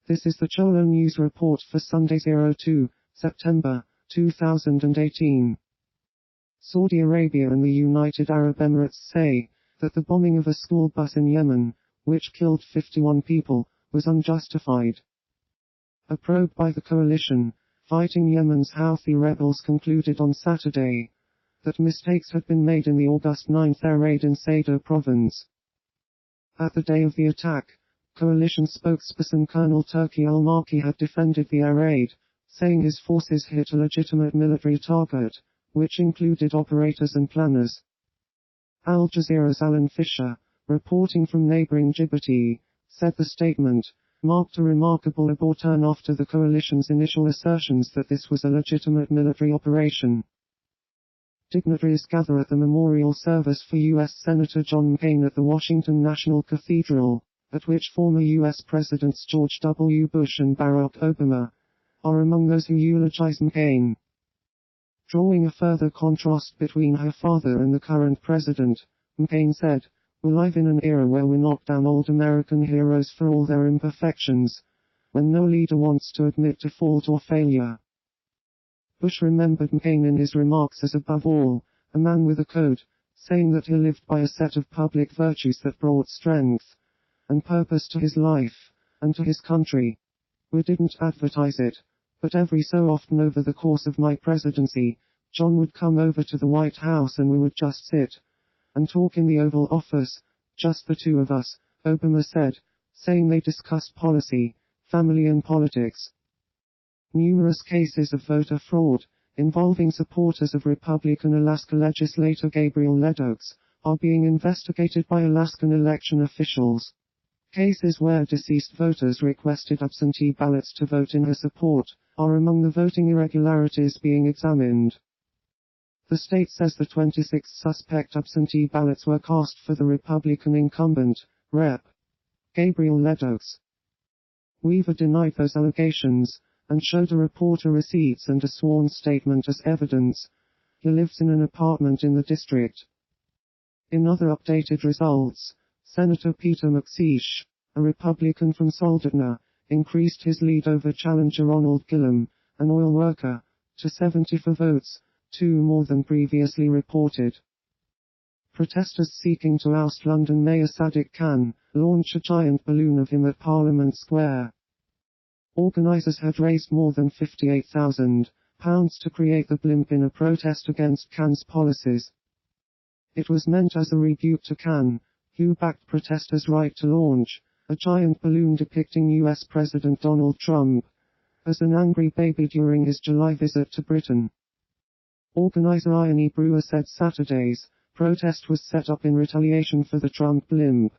This is the Cholo News Report for Sunday 02 September 2018. Saudi Arabia and the United Arab Emirates say that the bombing of a school bus in Yemen, which killed 51 people, was unjustified. A probe by the coalition fighting Yemen's Houthi rebels concluded on Saturday that mistakes had been made in the August 9th air raid in Sadr province. At the day of the attack, coalition spokesperson Colonel Turki al-Malki had defended the air raid, saying his forces hit a legitimate military target, which included operators and planners. Al Jazeera's Alan Fisher, reporting from neighboring Djibouti, said the statement marked a remarkable abort turn after the coalition's initial assertions that this was a legitimate military operation. Dignitaries gather at the memorial service for U.S. Senator John McCain at the Washington National Cathedral, at which former U.S. Presidents George W. Bush and Barack Obama are among those who eulogize McCain. Drawing a further contrast between her father and the current president, McCain said, "We live in an era where we knock down old American heroes for all their imperfections, when no leader wants to admit default or failure." Bush remembered McCain in his remarks as above all, a man with a code, saying that he lived by a set of public virtues that brought strength and purpose to his life, and to his country. "We didn't advertise it, but every so often over the course of my presidency, John would come over to the White House and we would just sit and talk in the Oval Office, just the two of us," Obama said, saying they discussed policy, family and politics. Numerous cases of voter fraud, involving supporters of Republican Alaska legislator Gabriel Ledoux, are being investigated by Alaskan election officials. Cases where deceased voters requested absentee ballots to vote in her support are among the voting irregularities being examined. The state says the 26 suspect absentee ballots were cast for the Republican incumbent, Rep. Gabriel Ledoux. Weaver denied those allegations, and showed a reporter receipts and a sworn statement as evidence. He lives in an apartment in the district. In other updated results, Senator Peter McSeish, a Republican from Soldotna, increased his lead over challenger Ronald Gillum, an oil worker, to 74 votes, 2 more than previously reported. Protesters seeking to oust London Mayor Sadiq Khan launch a giant balloon of him at Parliament Square. Organisers had raised more than £58,000 to create the blimp in a protest against Khan's policies. It was meant as a rebuke to Khan, who backed protesters' right to launch a giant balloon depicting US President Donald Trump as an angry baby during his July visit to Britain. Organizer Ian E. Brewer said Saturday's protest was set up in retaliation for the Trump blimp.